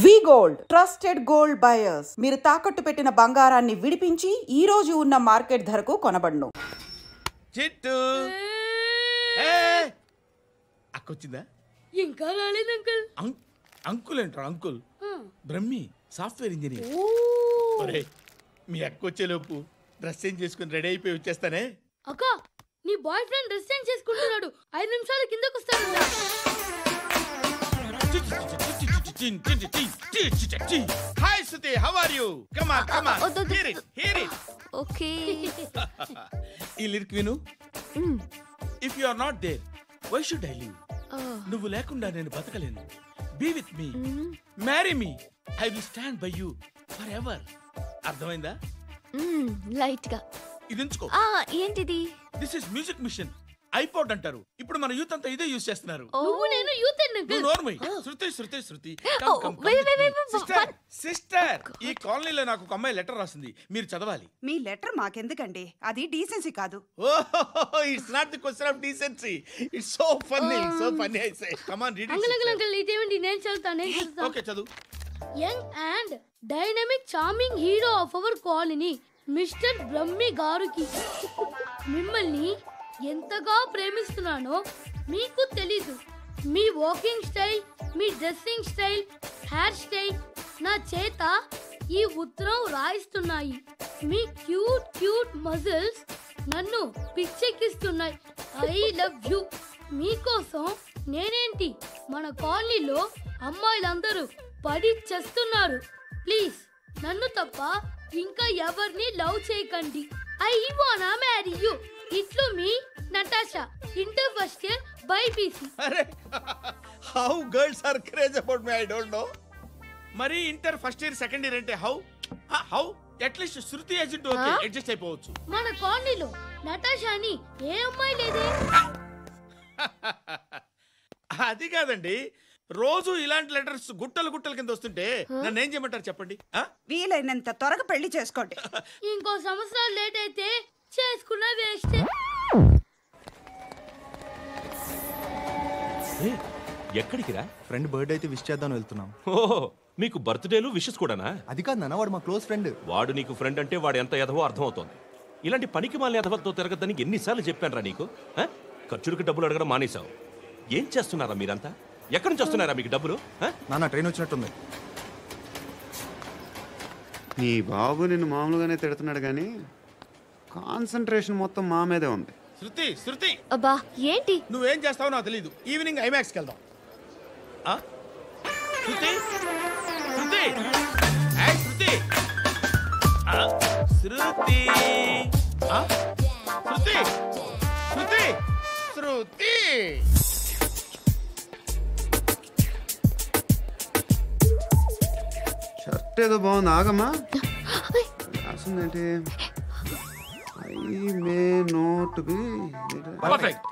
వి gold trusted gold buyers. మీరు తాకట్టు పెట్టిన బంగారాన్ని విడిపించి ఈ రోజు ఉన్న మార్కెట్ ధరకు కొనబడును. చిట్టు అక్కొచ్చిందా? ఇంకా రాలేదు అంకుల్. అంకుల్ ఏంట్రా అంకుల్? Brahmi software engineer. ఒరే మీ అక్కొచ్చేలోపు డ్రెస్ చేంజ్ చేసుకుని రెడీ అయిపోయి వచ్చేస్తానే. అక్క నీ బాయ్ ఫ్రెండ్ డ్రెస్ చేంజ్ చేసుకుంటున్నాడు, 5 నిమిషాలు కిందకు వస్తాడు. Hi Suti, how are you? Come on, come on. Hear it, hear it. Okay. ఈ లిరిక్ విను. If you are not there, why should I live? నువ్వు లేకుండా నేను బతకలేను. Be with me. Marry me. I will stand by you forever. అర్థమైందా? Light గా. ఇది ఎంచుకో. ఏంటిది? This is music mission. IPod అంటారు. ఇప్పుడు మన యూత్ అంతా ఇదే యూస్ చేస్తున్నారు. నువ్వు నేను యూత్ అంకుల్. నోర్మై. శృతి శృతి శృతి. సిస్టర్, ఈ కాలనీలో నాకు ఒక అమ్మాయి లెటర్ రాసింది, మీరు చదవాలి. మీ లెటర్ మాకెందుకండి, అది డీసెన్సీ కాదు. It's not the question of decency. It's so funny, so funny. I say come on read it. Uncle ఇదేంటి? నేను చదువుతాను. ఓకే చదువు. Young and dynamic charming hero of our colony mister Brahmi గారికి మిమ్మల్ని ఎంతగా ప్రేమిస్తున్నానో మీకు తెలీదు. మీ వాకింగ్ స్టైల్, మీ డ్రెస్సింగ్ స్టైల్, హెయిర్ స్టైల్ నా చేత ఈ ఉత్తరం రాయిస్తున్నాయి. మీ క్యూట్ క్యూట్ మజిల్స్ నన్ను పిచ్చెక్కిస్తున్నాయి. I love you. మీకోసం నేనేంటి, మన కాలనీలో అమ్మాయిలందరూ పడి చేస్తున్నారు. ప్లీజ్ నన్ను తప్ప ఇంకా ఎవరిని లవ్ చేయకండి. ఐ వానా మ్యారీ యూ. ఇట్లు మీ Natasha, inter first year BiPC. అరే how girls are craze about me, I don't know. మరి inter first year second year అంటే how at least Shruti agent okay adjust అయిపోవచ్చు. మన కాలనీలో నటాషాని ఏ అమ్మాయి లేదే. అది కాదండి, రోజు ఇలాంటి లెటర్స్ గుట్టలు గుట్టల కింద వస్తుంటే నన్ను ఏం చేయమంటారు చెప్పండి? వీలైనంత త్వరగా పెళ్లి చేసుకోండి. ఇంకో సంవత్సరాలు లేట్ అయితే చేసుకున్న వేస్ట్. ఎక్కడికి రా? ఫ్రెండ్ బర్త్డే అయితే విష్ చేద్దాం వెళ్తున్నాం. ఓహో, మీకు బర్త్డేలు విషెస్ కూడానా? అది కాదు నాన్న, వాడు మా క్లోజ్ ఫ్రెండ్. వాడు నీకు ఫ్రెండ్ అంటే వాడు ఎంత ఎదవో అర్థమవుతోంది. ఇలాంటి పనికి మాలిన ఎదవతో తిరగద్దని ఎన్నిసార్లు చెప్పానురా నీకు? ఖర్చులకు డబ్బులు అడగడం మానేశావు. ఏం చేస్తున్నారా మీరంతా? ఎక్కడి నుంచి వస్తున్నారా మీకు డబ్బులు? నాన్న ట్రైన్ వచ్చినట్టుంది. నీ బాబు నిన్ను మామూలుగానే తిడుతున్నాడు కానీ కాన్సంట్రేషన్ మొత్తం మా మీదే ఉంది. శృతి శృతి, అబ్బా ఏంటి? నువ్వేం చేస్తావో నాకు తెలీదు. ఈవినింగ్ ఐమాక్స్కి వెళ్దాం. శృతి శృతి శృతి శృతి శృతి శృతి శృతి. షర్ట్ ఏదో బాగుంది, ఆగమ్మా. రాసిందేంటి? I may not be perfect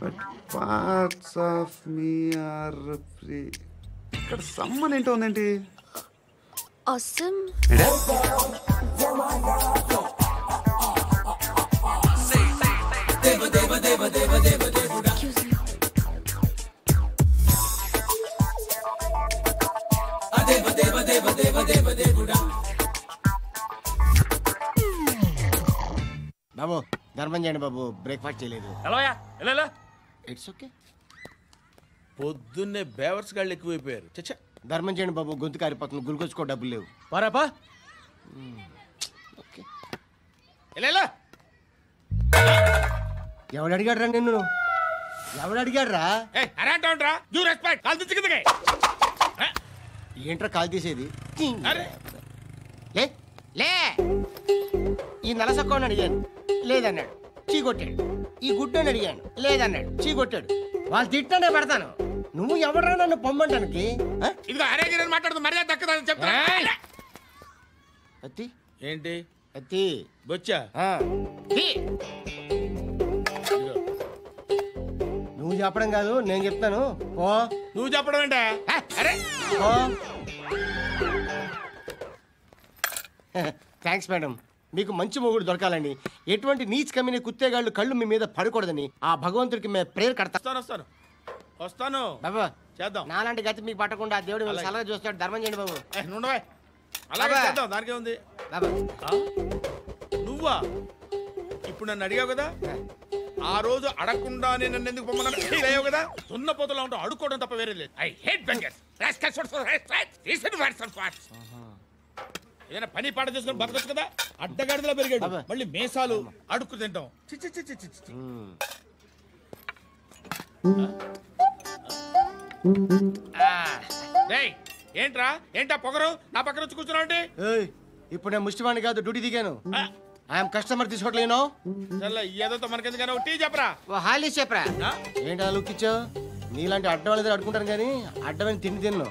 but parts of me are free. ఇక్కడ సమ్మన్ ఏంటో ఉందేంటి? awesome. బాబు ధర్మం చేయండి బాబు, బ్రేక్ఫాస్ట్ చేయలేదు. It's okay. పొద్దున్నే బేవర్స్ గాళ్ళు ఎక్కువైపోయారు. చచ్చా, ధర్మం చేయండి బాబు, గొంతు కారిపోతుంది, గురికొచ్చుకో డబ్బులు లేవు. పారాపా. ఓకే. ఎవడు అడిగాడు రా నిన్ను? ఎవడు అడిగాడు రా? ఏంట్రా కాల్ తీసేది? లే లే. ఈ నలసక్కని అడిగాను, లేదన్నాడు, చీ కొట్టాడు. ఈ గుడ్డని అడిగాను, లేదన్నాడు, చీ కొట్టాడు. వాళ్ళు తిట్టానే పెడతాను. నువ్వు ఎవడరా నన్ను పొమ్మంటానికి? అత్తి ఏంటి? అత్తి బొచ్చా? నువ్వు చెప్పడం కాదు, నేను చెప్తాను. ఓ నువ్వు చెప్పడం ఏంటే? Thanks madam. మీకు మంచి మొగుడు దొరకాలని, ఎటువంటి నీచ్ కమ్మిన కుత్తేగాళ్ళు కళ్ళు మీ మీద పడకూడదని ఆ భగవంతుడికి మేము ప్రేయర్ కడతాం. వస్తాను. వస్తాను బాబు చేద్దాం. నాలాంటి గతి మీకు పట్టకుండా దేవుడు మిమ్మల్ని సలహా చూస్తాడు. ధర్మం చేయండి బాబు. నుండవే అలాగే అబ్బా. చేద్దాం, దానికే ఉంది. బాబు నువ్వా ఇప్పుడు నన్ను అడిగావు కదా, ఆ రోజు అడగకుండానే నన్ను ఎందుకు పొమ్మన్నాను ఫీల్ అయ్యావు కదా. సున్న పోతలా ఉంటావు, అడుక్కోవడం తప్ప వేరే లేదు. I hate bangers. ఏదైనా పని పాట చేసుకుని బతకొచ్చు కదా. అడ్డగాడిదలా పెరిగాడు, అబ్బా. మళ్ళీ మేసాలు అడుక్కు తింటాం. చి చి చి చి చి చి. రేయ్, ఏంటా పొగరు నా పక్కన వచ్చి కూర్చున్నావు అంటే? ఏయ్, ఇప్పుడు నేను ముష్టివాణి కాదు, డ్యూటీ దిగాను. ఐఎమ్ కస్టమర్ తీసుకోవట్లేను. ఏదో మనకెందుకైనా టీ చెప్పరా. ఓ హాలీ చెప్పరా. ఆ? ఏంటి అలా లుక్ ఇచ్చావు? నీలాంటి అడ్డం వాళ్ళ దగ్గర అడుకుంటాను కానీ అడ్డమైన తిండి తిన్ను.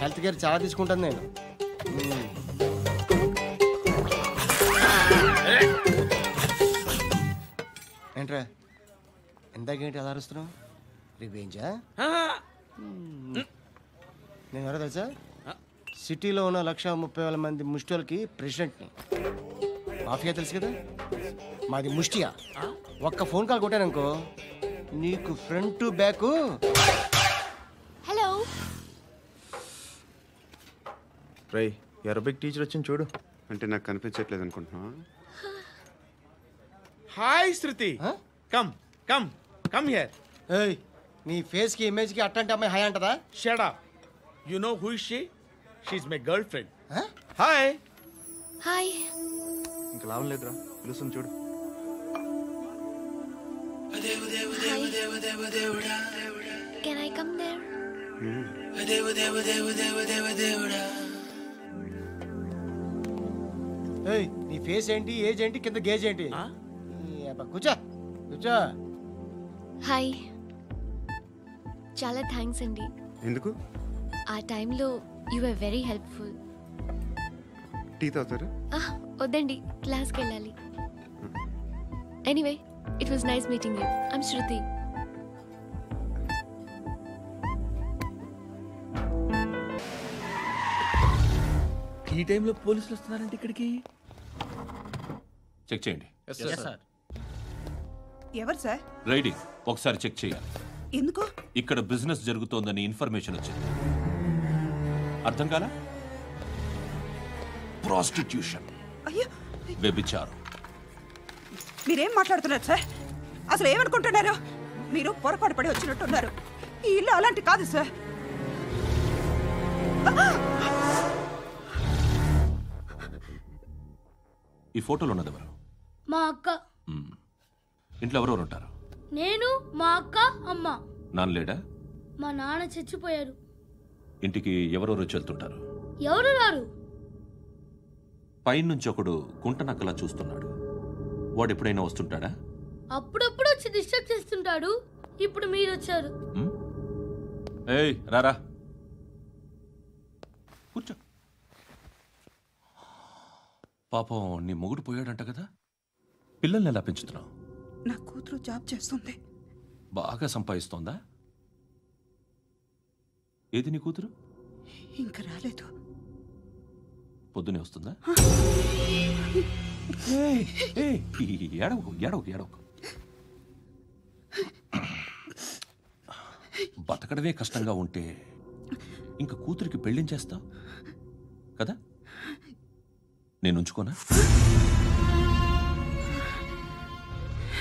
హెల్త్ కేర్ చాలా తీసుకుంటాను నేను. ఏంట్రా ఇందాకేంటి అలా అరుస్తున్నావు? రివేంజా? నేను ఎవరో తెలుసా? సిటీలో ఉన్న 130,000 మంది ముష్టిలకి ప్రెసిడెంట్ని. మాఫియా తెలుసు కదా, మాది ముష్టియా. ఒక్క ఫోన్ కాల్ కొట్టాననుకో నీకు ఫ్రంట్ టు బ్యాక్. హలో. రై అరబిక్ టీచర్ వచ్చింది చూడు. అంటే నాకు కనిపించట్లేదు అనుకుంటున్నా. Hi Shruti, come come come here. ఏయ్, నీ ఫేస్ కి ఇమేజ్ కి అట్టంటే అమ్మాయి హాయ్ అంటదా? Shut up. You know who is she? She is my girl friend. Hi. Hi. ఇంకా లాభం లేదురా, పిలుస్తుంది చూడు. Can I come there? ఏయ్, నీ ఫేస్ ఏంటి, ఏజ్ ఏంటి, కింద గేజ్ ఏంటి? ఈ అబ్బా, కూర్చో కూర్చో. హాయ్. చాలా థ్యాంక్స్ అండి. ఎందుకు? ఆ టైంలో you are very helpful. Tea తాగుతారా? వద్దండి, క్లాస్కి వెళ్ళాలి. Anyway, it was nice meeting you. I'm Shruti. ఈ టైంలో పోలీసులు వస్తున్నారంటే ఇక్కడికి. చెక్ చేయండి. ఎవరు సార్? రైడింగ్ ఒకసారి చెక్ చేయాలి. ఎందుకు? ఇక్కడ బిజినెస్ జరుగుతోందని ఇన్ఫర్మేషన్ వచ్చింది. అర్థం కాలా? ప్రాస్టిట్యూషన్, అయ్యో, వ్యభిచారం. మీరేం మాట్లాడుతున్నారు సార్? అసలు ఏమనుకుంటున్నారు? మీరు పొరపాటు పడి వచ్చినట్టున్నారు. ఈ ఇల్లు అలాంటి కాదు సార్. ఈ ఫోటోలో ఉన్నది ఎవరు? మా అక్క. ఇంట్లో ఎవరెవరు ఉంటారు? నేను, మా అక్క, అమ్మ. నాన్న లేడా? మా నాన్న చచ్చిపోయారు. ఇంటికి ఎవరెవరు వచ్చి వెళ్తుంటారు? ఎవరు రారు. పైనుంచి ఒకడు గుంట నక్కలా చూస్తున్నాడు. వాడు ఎప్పుడైనా వస్తుంటాడా? అప్పుడప్పుడు వచ్చి డిస్టర్బ్ చేస్తుంటాడు. ఇప్పుడు మీరు వచ్చారు. ఏయ్ రారా, కూర్చో. పాపం నీ మొగుడు పోయాడంట కదా, పిల్లల్ని ఎలా పెంచుతున్నావు? నా కూతురు జాబ్ చేస్తుంది. బాగా సంపాదిస్తోందా? ఏది నీ కూతురు? ఇంకా రాలేదు. పొద్దునే వస్తుందా? ఏయ్, ఏయ్, ఏడవకు ఏడవకు ఏడవకు. బతకడమే కష్టంగా ఉంటే ఇంకా కూతురికి పెళ్ళించేస్తావు కదా? నేను ఉంచుకోనా?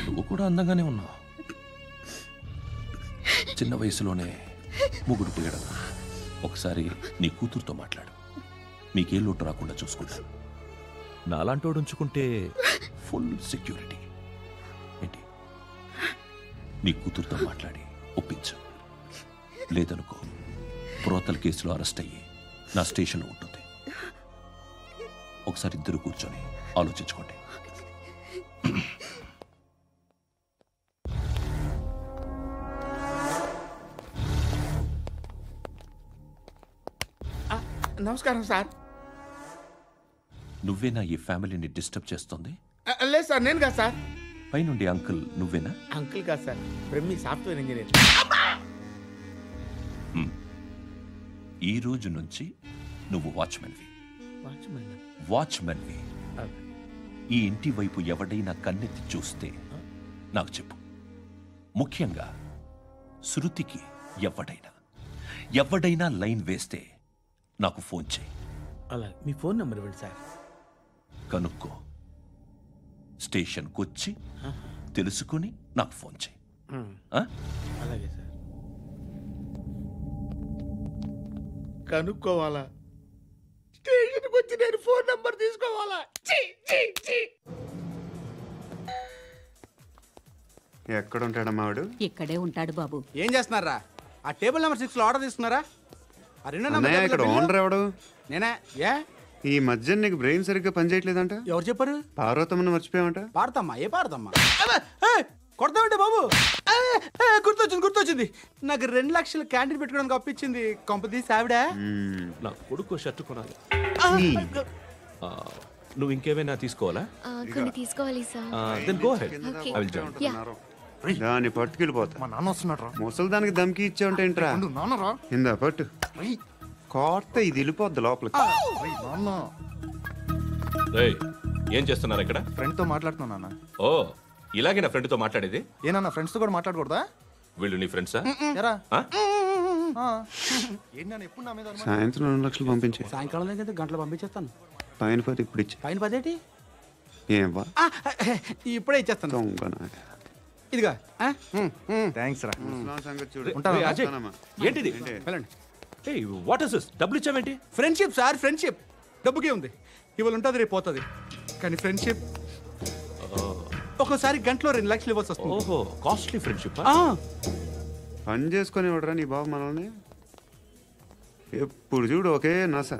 నువ్వు కూడా అందంగానే ఉన్నావు. చిన్న వయసులోనే ముగ్గురు పోయడం. ఒకసారి నీ కూతురుతో మాట్లాడు, మీకే లోటు రాకుండా చూసుకుంటాను. నాలాంటోడు ఉంచుకుంటే ఫుల్ సెక్యూరిటీ. ఏంటి, నీ కూతురుతో మాట్లాడి ఒప్పించు. లేదనుకో, ప్రోతల కేసులో అరెస్ట్ అయ్యి నా స్టేషన్లో ఉంటుంది. ఒకసారి ఇద్దరు కూర్చొని ఆలోచించుకోండి. నమస్కారం సార్. నువ్వేనా ఈ ఫ్యామిలీని డిస్టర్బ్ చేస్తుంది? లేదు సార్, నేను కాదు సార్. పైనుండి అంకుల్ నువ్వేనా? అంకుల్ కాదు సార్, బ్రహ్మి సాఫ్ట్వేర్ ఇంజనీర్. ఈ రోజు నుంచి నువ్వు వాచ్మెన్వి. వాచ్మెన్వి. ఈ ఇంటి వైపు ఎవడైనా కన్నెత్తి చూస్తే నాకు చెప్పు. ముఖ్యంగా శృతికి ఎవడైనా లైన్ వేస్తే నాకు ఫోన్ చేయి. అలా మీ ఫోన్ నెంబర్ ఇవ్వండి సార్. కనుక్కో, స్టేషన్కి వచ్చి తెలుసుకుని నాకు ఫోన్ చేయి. అలాగే సార్. కనుక్కోవాలా? స్టేషన్కి వచ్చి నేను ఫోన్ నెంబర్ తీసుకోవాలా? ఎక్కడ ఉంటాడమ్మా వాడు? ఇక్కడే ఉంటాడు బాబు. ఏం చేస్తున్నారా? ఆ టేబుల్ నెంబర్ 6 లో ఆర్డర్ తీసుకున్నారా? ఆ రెండో అన్నయ్య, ఇక్కడ ఓనర్ ఎవడు? నేనే. ఏ ఈ మధ్య నీకు బ్రెయిన్ సరిగ్గా పనిచేయట్లేదంట. ఎవరు చెప్పారు? పార్వతమ్మను మర్చిపోయామంట. పాడతామ్మా? ఏ పాడతామ్మా? కొడతామంటే బాబు. గుర్తొచ్చింది. నాకు 2 లక్షలు క్యాంటీన్ పెట్టుకోవడానికి అప్పించింది కొంపదీసి ఆవిడ. నా కొడుకు షర్ట్ కొనాలి. నువ్వు ఇంకేమైనా తీసుకోవాలా? కొన్ని తీసుకోవాలి sir. Then go ahead. Okay. I will join. దాన్ని పట్టుకెళ్ళిపోతా. మా నాన్న వస్తున్నాడు రా. ముసలి దానికి దమ్కి ఇచ్చావుంటే ఏంట్రా? నాన్నరా. ఇందా పట్టు. కోర్త ఇది వెళ్ళిపోద్ది లోపలికి. నాన్న రేయ్, ఏం చేస్తున్నారు ఇక్కడ? ఫ్రెండ్ తో మాట్లాడుతున్నా నాన్న. ఓ, ఇలాగే నా ఫ్రెండ్తో మాట్లాడేది? ఏనా ఫ్రెండ్స్ తో కూడా మాట్లాడకూడదా? వీళ్ళు నీ ఫ్రెండ్సా? ఎరా ఆ? ఏంటి నాన్న ఎప్పుడు నా మీద అనుమానం? సాయంత్రం 2 లక్షలు పంపించే. సాయంకాలం దగ్గర గంటలు పంపించేస్తాను. పైన 10 ఇప్పుడు ఇచ్చే. పైన 10 ఏంటి? ఏం వా ఇప్పుడే ఇచ్చేస్తాను. దొంగనా. ఇదిగా థ్యాంక్స్ రా. ముసలాం సంగతి చూడు. రేయ్, అజయ్, ఏంటిది? వెళ్ళండి. ఏయ్, వాట్ ఇస్ దిస్? డబ్బులు ఇచ్చావేంటి? Friendship sir, friendship. డబ్బుకే ఉంది. ఇవాళ ఉంటుంది, రేపు పోతుంది. కానీ ఫ్రెండ్షిప్ ఒక్కోసారి గంటలో 2 లక్షలు ఇవ్వాల్సి వస్తుంది. ఓహో, కాస్ట్లీ ఫ్రెండ్షిప్. పని చేసుకొని ఇవ్వడరా నీ బాబు మనల్ని? ఎప్పుడు చూడు ఒకే నస.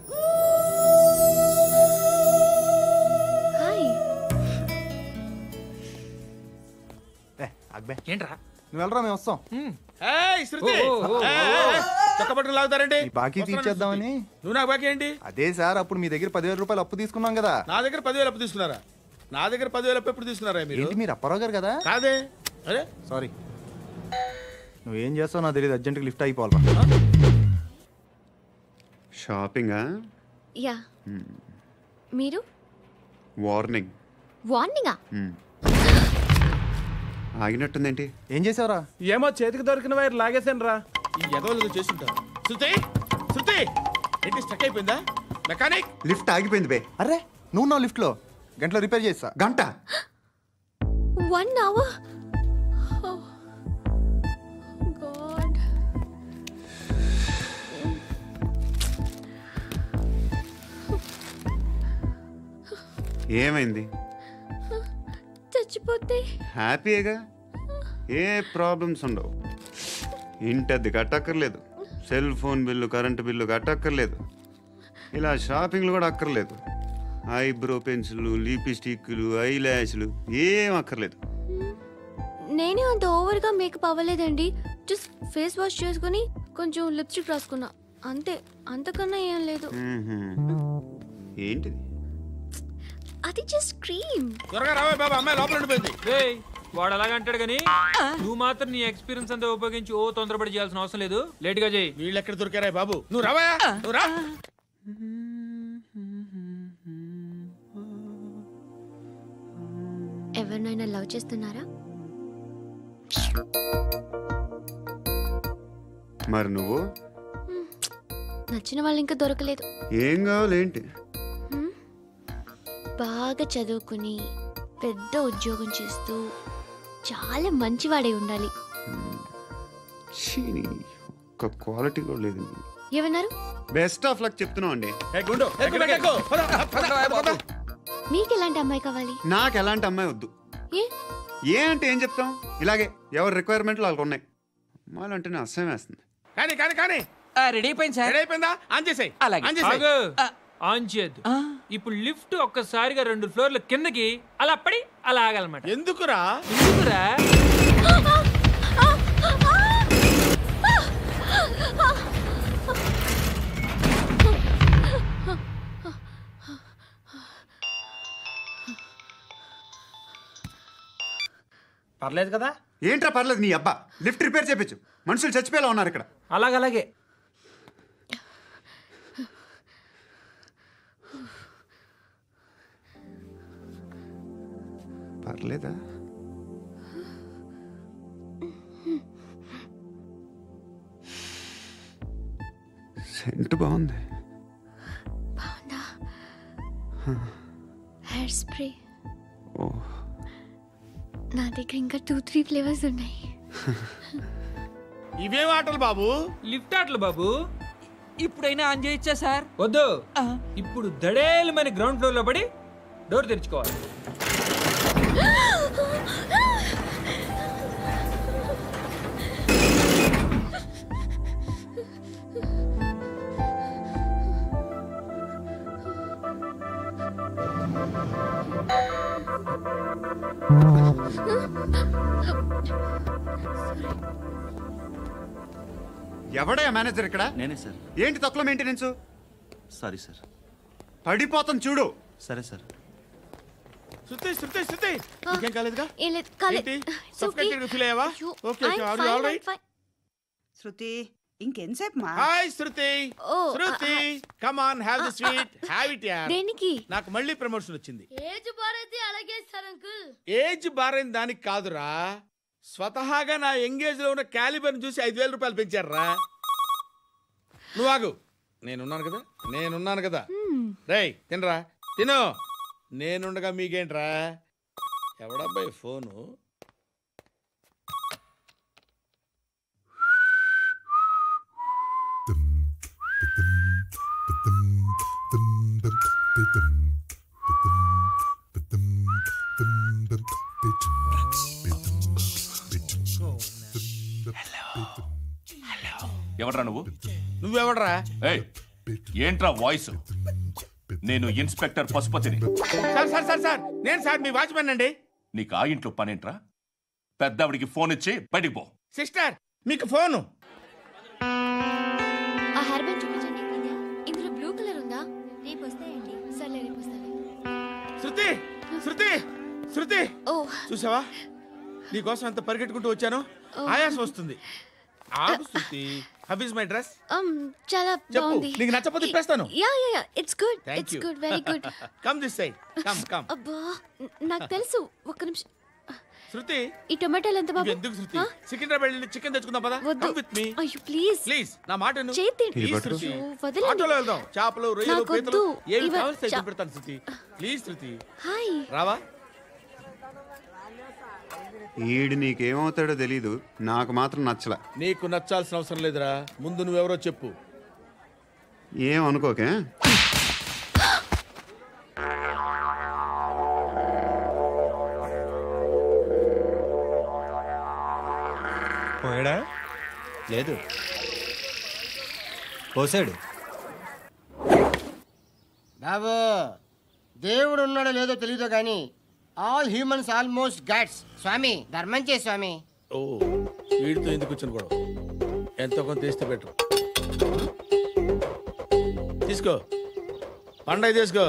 హాయ్. అక్బే ఏంట్రా? నువ్వు వెళ్ళరా, మేము వస్తాం. ఏయ్, శృతి! చొక్క పట్టుకుని లాగుతారండి? ఈ బాకీ తీర్చేద్దామని. నువ్వు నాకు బాకీ ఏంటి? అదే సార్, అప్పుడు మీ దగ్గర 10,000 రూపాయలు అప్పు తీసుకున్నాం కదా. నా దగ్గర 10,000 అప్పు తీసుకున్నారా? నా దగ్గర 10,000 అప్పు ఎప్పుడు తీసుకున్నారా మీరు? ఏంటి మీరు అప్పారావు గారు కదా? కాదే. అరే సారీ. నువ్వేం చేస్తావు నాకు తెలియదు, అర్జెంట్గా లిఫ్ట్ అయిపోవాలి. షాపింగా? యా. మీరు? వార్నింగ్. వార్నింగా? ఆగినట్టుందేంటి? ఏం చేసావురా? ఏమో, చేతికి దొరికిన వైర్ లాగేసాను రా. ఈ ఎదవలు చేస్తుంటారు. శృతి, శృతి, ఏంటి స్టక్ అయిపోయిందా? మెకానిక్! లిఫ్ట్ ఆగిపోయింది బే. అరే, నువ్వు నా లిఫ్ట్లో గంటలో రిపేర్ చేస్తా. గంట? 1 hour? Oh, God. ఏమైంది? చచ్చిపోతే? హ్యాపీగా, ఏ ప్రాబ్లమ్స్ ఉండవు. ఇంటద్ది కట్టక్కర్లేదు, cell phone bill, current bill కట్టక్కర్లేదు, ఇలా షాపింగ్లు కూడా అక్కర్లేదు. ఐబ్రో పెన్సిల్లు, లిప్స్టిక్లు, ఐ ల్యాష్లు ఏం అక్కర్లేదు. నేనే అంత ఓవర్గా మేకప్ అవ్వలేదండి. జస్ట్ ఫేస్ వాష్ చేసుకుని కొంచెం లిప్స్టిక్ రాసుకున్నా అంతే. అంతకన్నా ఏం లేదు. ఏంటిది? అది జస్ట్ క్రీమ్. త్వరగా రావే బాబా, అమ్మాయి లోపల ఉండిపోయింది. వాడు అలాగంటాడు కానీ నువ్వు మాత్రం నీ ఎక్స్పీరియన్స్ అంతా ఉపయోగించి తొందరపడి చేయాల్సిన అవసరం లేదు. లేట్ గా చేయి. వీళ్ళు ఎక్కడ దొరికారా బాబు? నువ్వు రావా, నువ్వు రా. ఎవరినైనా లవ్ చేస్తున్నారా? మరి నువ్వు? నచ్చిన వాళ్ళు ఇంకా దొరకలేదు. ఏం కావాలేంటి? బాగా చదువుకుని పెద్ద ఉద్యోగం చేస్తూ చాలా మంచివాడే ఉండాలి. ఒక్క క్వాలిటీ కూడా లేదు. ఏమన్నారు? బెస్ట్ ఆఫ్ లక్ చెప్తున్నావు అండి. మీకు ఎలాంటి అమ్మాయి కావాలి? నాకు ఎలాంటి అమ్మాయి వద్దు. ఏ అంటే ఏం చెప్తాం? ఇలాగే ఎవరి రిక్వైర్మెంట్లు వాళ్ళకు ఉన్నాయి. అమ్మాయిలు అంటేనే అసహ్యం వేస్తుంది. కానీ కానీ కానీ రెడీ అయిపోయింది సార్. రెడీ అయిపోయిందా? ఆన్ చేసేయ్. ఆన్ చేసేయ్. ఆన్ చేయద్దు. ఇప్పుడు లిఫ్ట్ ఒక్కసారిగా 2 ఫ్లోర్ల కిందకి అలా పడి అలా ఆగాలన్నమాట. ఎందుకురా? ఎందుకురా? పర్లేదు కదా? ఏంట్రా పర్లేదు నీ అబ్బా. లిఫ్ట్ రిపేర్ చేయించు. మనుషులు చచ్చిపోయేలా ఉన్నారు ఇక్కడ. అలాగే. పర్లేదా? సెంట్ బాగుంది. బాగుందా? Hair spray. ఓ, నా దగ్గర ఇంకా 2-3 ఫ్లేవర్స్ ఉన్నాయి. ఇవేం ఆటలు బాబు? లిఫ్ట్ ఆటలు బాబు. ఇప్పుడైనా ఆన్ చేయొచ్చా సార్? వద్దు, ఇప్పుడు దడేలు మన గ్రౌండ్ ఫ్లోర్ లో పడి డోర్ తెరుచుకోవాలి. ఎవడయ్యా మేనేజర్ ఇక్కడ? నేనే సార్. ఏంటి తక్కువ మెయింటెనెన్స్? Sorry sir. పడిపోతాం చూడు. సరే సార్. శృతి ఇంకేం కాలేదుగా? ఏం లేదు, కాలేదు. ఏంటి? It's okay. Suffocated feel అయ్యావా? అయ్యో, Okay, I'm are you fine, all right? I'm fine. శృతి ఇంకెంతసేపు మా? Hi Shruti. Oh, Shruti come on have the sweet. Have it యార్. దేనికి? నాకు మళ్ళీ ప్రమోషన్ వచ్చింది. ఏజ్ బారైతే అలాగే సార్ అంకుల్. ఏజ్ బారైన దానికి కాదురా, స్వతహాగా నా ఎంగేజ్ లో ఉన్న క్యాలిబర్ చూసి 5,000 రూపాయలు పెంచారా. నువ్వు ఆగు, నేనున్నాను కదా. రేయ్ తినరా, తిను. నేనుండగా మీకేంట్రా? ఎవడబ్బాయి ఫోను? ఎవడ్రా నువ్వు? నువ్వెవడరా? ఏయ్, ఏంట్రా వాయిస్? నేను ఇన్స్పెక్టర్ పశుపతిని. సార్ నేను సార్ మీ వాచ్మెన్ అండి. నీకు ఆ ఇంట్లో పనేంట్రా? పెద్దవిడికి ఫోన్ ఇచ్చి బయటికి పో. సిస్టర్ మీకు ఫోను. ఆ హెయిర్ బ్యాండ్ చూపించండి. ఇందులో బ్లూ కలర్ ఉందా? రేపు వస్తాయండి. సర్లే, రేపు వస్తాలే. శృతి ఓ, చూసావా, నీకోసం ఎంత పరిగెట్టుకుంటూ వచ్చాను. ఆయాసం వస్తుంది. ఆగు Shruti. How is my dress? చాలా చెప్పు, బాగుంది. నీకు నచ్చకపోతే తిప్పేస్తాను. Yeah it's good. Thank it's you. Good, very good. Come this side. Come. అబ్బా, నాకు తెలుసు. ఒక్క నిమిషం. శృతి ఈ టొమాటోలు ఎంత బాబు? ఎందుకు శృతి? సికింద్రాబాద్ వెళ్ళి చికెన్ తెచ్చుకుందాం పదా. వద్దు. Come with me. అయ్యో ప్లీజ్ నా మాట విను. చేతి ప్లీజ్ శృతి. వదలండి. ఆటోలో వెళ్దాం. చేపలు, రొయ్యలు, నాకు పీతలు వద్దు. ఏమి ఇవ- కావాలి సైతం పెడతాను శృతి. Please Shruti. హాయ్. రావా? ఈడు నీకేమవుతాడో తెలీదు, నాకు మాత్రం నచ్చలా. నీకు నచ్చాల్సిన అవసరం లేదురా. ముందు నువ్వెవరో చెప్పు. ఏం అనుకోకే. పోయాడా? లేదు, పోసాడు. బాబు, దేవుడు ఉన్నాడో లేదో తెలీదో కానీ ఆల్ హ్యూమన్స్ ఆల్మోస్ట్ గాడ్స్. స్వామి ధర్మం చే స్వామి. ఓ, వీడితో ఎందుకు వచ్చిన గొడవ? ఎంతో కొంత తీస్తే బెటర్. తీసుకో, పండగ తీసుకో.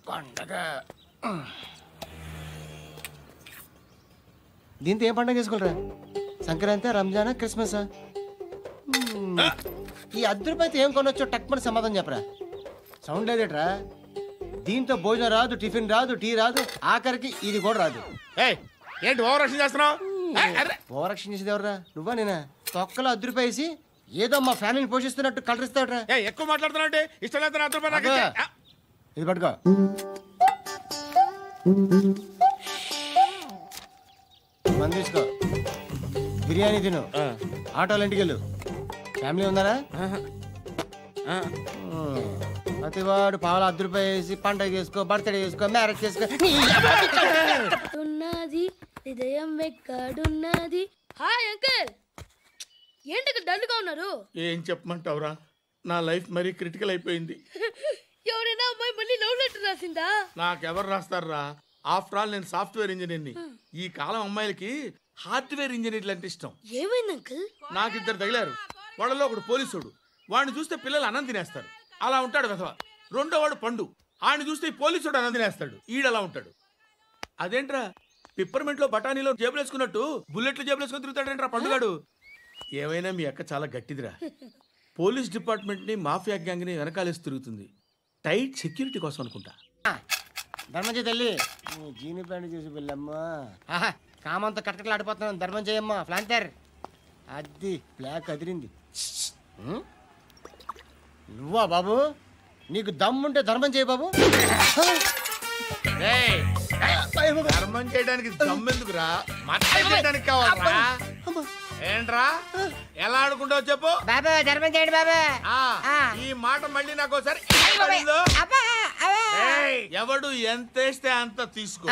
పండగ దీంతో ఏం పండగ చేసుకోలేరా? సంక్రాంతి, రంజానా, క్రిస్మసా? ఈ ₹10 ఏం కొనొచ్చో టక్మని సమాధానం చెప్పరా. సౌండ్ లేదేట్రా? దీంతో భోజనం రాదు, టిఫిన్ రాదు, టీ రాదు, ఆఖరికి ఇది కూడా రాదు. ఏయ్, ఏంటి ఓవర్ యాక్షన్ చేస్తున్నావు? ఓవర్ యాక్షన్ చేసేది ఎవరా? నువ్వా నేనా? తొక్కలో ₹10 వేసి ఏదో మా ఫ్యామిలీని పోషిస్తున్నట్టు కలరిస్తావుట్రా. ఎక్కువ మాట్లాడుతున్నావు. ఇష్టం లేదు. ఇది పట్టుకో. మంది తీసుకో, బిర్యానీ తిను, ఆటోలు ఇంటికి వెళ్ళు. ఫ్యామిలీ ఉందారా? ప్రతివాడు పావులు ₹10 వేసి పండగ చేసుకో, బర్త్డే చేసుకో, మ్యారేజ్ చేసుకో. ఉన్నది హృదయం ఎక్కడున్నది. హాయ్ అంకుల్, ఏంటి డల్గా ఉన్నారు? ఏం చెప్పమంటావురా, నా లైఫ్ మరీ క్రిటికల్ అయిపోయింది. ఎవరైనా అమ్మాయి మళ్ళీ లవ్ లెటర్ రాసిందా? నాకెవరు రాస్తారా? ఆఫ్టర్ ఆల్ నేను సాఫ్ట్వేర్ ఇంజనీర్ని. ఈ కాలం అమ్మాయిలకి హార్డ్వేర్ ఇంజనీర్లు అంటే ఇష్టం. ఏమైంది అంకుల్? నాకు 2 తగిలారు. వాళ్ళలో ఒకడు పోలీసుడు. వాడిని చూస్తే పిల్లలు అన్నం తినేస్తారు. అలా ఉంటాడు వెధవ. రెండో వాడు పండు. ఆడిని చూస్తే ఈ పోలీసుడు అన్నం తినేస్తాడు. ఈడలా ఉంటాడు. అదేంట్రా, పిప్పర్మెంట్లో బఠానీలో జేబులు వేసుకున్నట్టు బుల్లెట్లు జేబులు వేసుకుని తిరుగుతాడేంట్రా పండుగాడు. ఏమైనా మీ అక్క చాలా గట్టిదిరా. పోలీస్ డిపార్ట్మెంట్ని, మాఫియా గ్యాంగ్ని వెనకాలేసి తిరుగుతుంది. టైట్ సెక్యూరిటీ కోసం అనుకుంటా. ధర్మం చేయి తల్లి. జీని ప్యాంట్ చూసి వెళ్ళమ్మా. కామంతో కట్టకలు ఆడిపోతున్నాను. ధర్మం చేయమ్మా. ఫ్లాంతర్ అది బ్లాక్ అదిరింది. నువ్వా బాబు? నీకు దమ్ముంటే ధర్మం చేయి బాబు. ధర్మం చేయడానికి దమ్మెందుకురా? మతం చేయడానికి కావాలరా? ఏంట్రా ఎలా ఆడుకుంటావు చెప్పు బాబా. ధర్మం చేయండి బాబా. ఈ మాట మళ్ళీ నాకు ఒకసారి ఎవడు ఎంత వేస్తే అంత తీసుకో.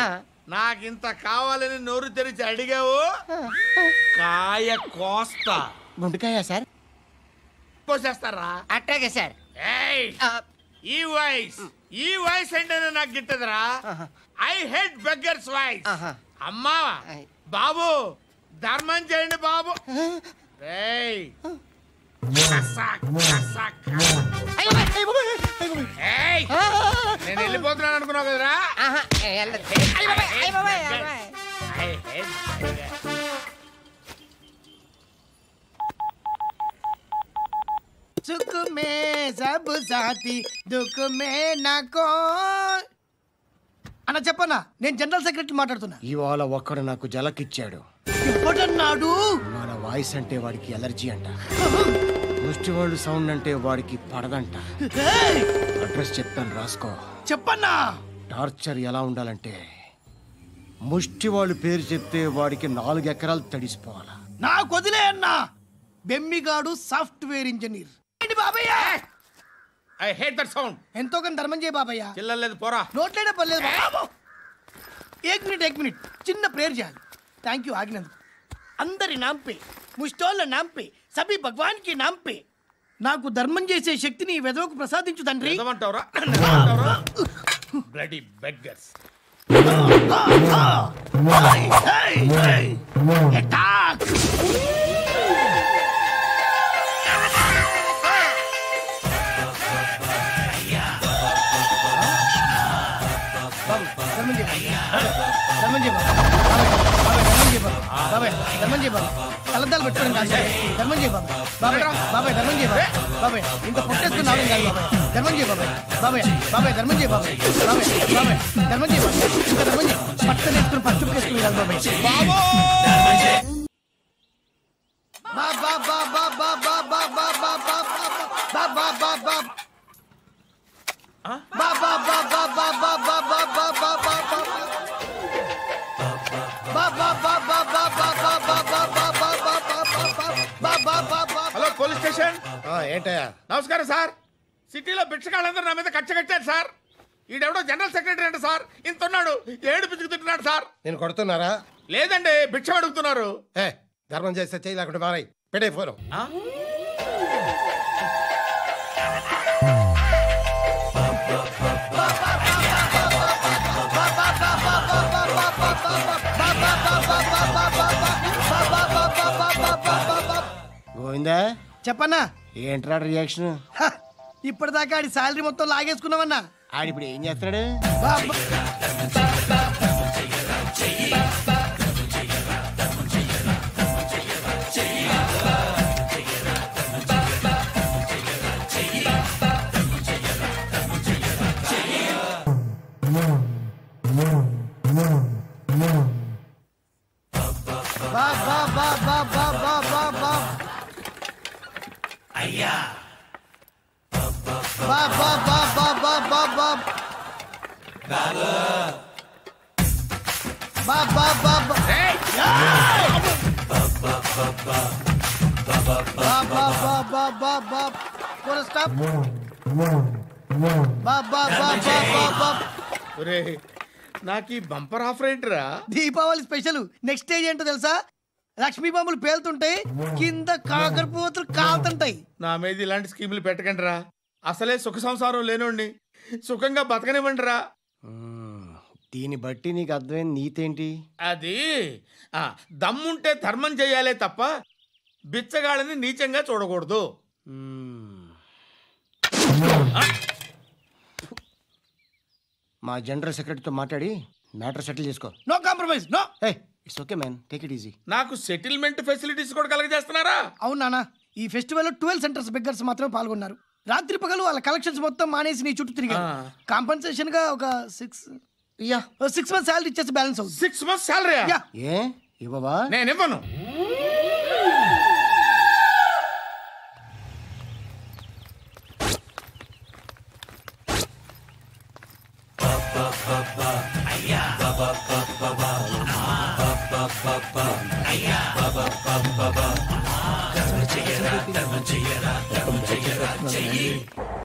నాకింత కావాలని నోరు తెరిచి అడిగావు, కాయ కోస్తా. గుండెకాయ సార్? కోసేస్తారా? అట్టాగే సార్. ఈ వాయిస్ అంటేనే నాకు గిట్టదురా. I hate beggars voice. అమ్మా బాబు ధర్మం చేయండి బాబు. నేను వెళ్ళిపోతున్నాను అనుకున్నావు కదరా. సుఖ మే సబ్ సాథీ దుఃఖ మే నాకో. అన్న చెప్పన్నా, నేను జనరల్ సెక్రటరీ మాట్లాడుతున్నా. ఇవాళ ఒక్కడు నాకు జలకిచ్చాడు. ఎప్పుడన్నాడు? మన వాయిస్ అంటే వాడికి ఎలర్జీ అంట. ముష్టి వాళ్ళు సౌండ్ అంటే వాడికి పడదంట. అడ్రస్ చెప్తాను రాసుకో. చెప్పన్నా. టార్చర్ ఎలా ఉండాలంటే ముష్టి వాళ్ళు పేరు చెప్తే వాడికి 4 ఎకరాలు తడిసిపోవాలా. నాకు వదిలే అన్నా. బెమ్మిగాడు సాఫ్ట్వేర్ ఇంజనీర్. బాబయ్య ఐ హేట్ దట్ సౌండ్. ఎంతో కానీ ధర్మం చేయ బాబయ్య. చిల్లలేదు పోరా. నోట్లేడే పర్లేదు బాబు. ఏక్ మినిట్ చిన్న ప్రేయర్ చేయాలి. థ్యాంక్ యూ ఆగినందుకు. అందరి నాంపే, ముష్టోళ్ళ నాంపే, సభి భగవాన్ కి నాంపే నాకు ధర్మం చేసే శక్తిని ఈ వెదవకు ప్రసాదించు తండ్రి. Bloody beggars. కలద్దాలు పెట్టుకోండి కాదు. ధర్మం చేయ బాబాయ్. బాబాయ్ ధర్మం చేయ బాబాయ్. ఇంకా పొట్టేసుకున్నాడు కాదు బాబాయ్. ధర్మం చేయ బాబాయ్. బాబాయ్ ధర్మం చేయ బాబాయ్. ధర్మం చేయ బాబాయ్. ఇంకా ధర్మం చేయ. పట్టణ ఎత్తుకుని పట్టు వేసుకుని కాదు బాబాయ్. Hello police station. ఏంటయ్యా? నమస్కారం సార్. సిటీలో భిక్షగాళ్ళందరూ నా మీద కట్ట కట్టారు సార్. ఈడెవడో జనరల్ సెక్రటరీ అంట సార్. ఇంత ఉన్నాడు, 7 పిచ్చుకు తింటున్నాడు సార్. నేను కొడుతున్నారా? లేదండి, భిక్ష అడుగుతున్నారు. ధర్మం చేస్తే చేయి లేకుండా బాబాయ్ పెట్టే ఫోన్. గోవిందా చెప్పన్నా. ఏంట్రా రియాక్షన్? ఇప్పటిదాకా ఆడి శాలరీ మొత్తం లాగేసుకున్నావన్నా. ఆడిప్పుడు ఏం చేస్తున్నాడు? అయ్యా నాకు ఈ బంపర్ ఆఫర్ ఏంటిరా? దీపావళి స్పెషల్. నెక్స్ట్ స్టేజ్ ఏంటో తెలుసా? లక్ష్మీ బాంబులు పేలుతుంటాయి, కింద కాకరపువ్వుతులు కాలుతుంటాయి. నా మీద ఇలాంటి స్కీములు పెట్టకండి రా. అసలే సుఖ సంసారం లేనోండి, సుఖంగా బతకనివ్వండి రా. దీన్ని బట్టి నీకు అర్థమైన నీతేంటి? అది దమ్ముంటే ధర్మం చేయాలే తప్ప బిచ్చగాళ్ళని నీచంగా చూడకూడదు. మా జనరల్ సెక్రటరీతో మాట్లాడి మ్యాటర్ సెటిల్ చేసుకో. No compromise. No. It's okay man, take it easy. నాకు సెటిల్మెంట్ ఫెసిలిటీస్ కూడా కలగజేస్తున్నారా? అవును నాన్న. ఈ ఫెస్టివల్ 12 సెంటర్స్ బెగ్గర్స్ మాత్రమే పాల్గొన్నారు. రాత్రి పగలు వాళ్ళ కలెక్షన్స్ మొత్తం మానేసి నీ చుట్టూ తిరిగారు. కాంపన్సేషన్ గా ఒక 6 మంత్స్ సాలరీ ఇచ్చేసి బ్యాలెన్స్ అవుతుంది. 6 months సాలరీ? ఏ ఇవ్వవా? నేను ఇవ్వను. అయ్యా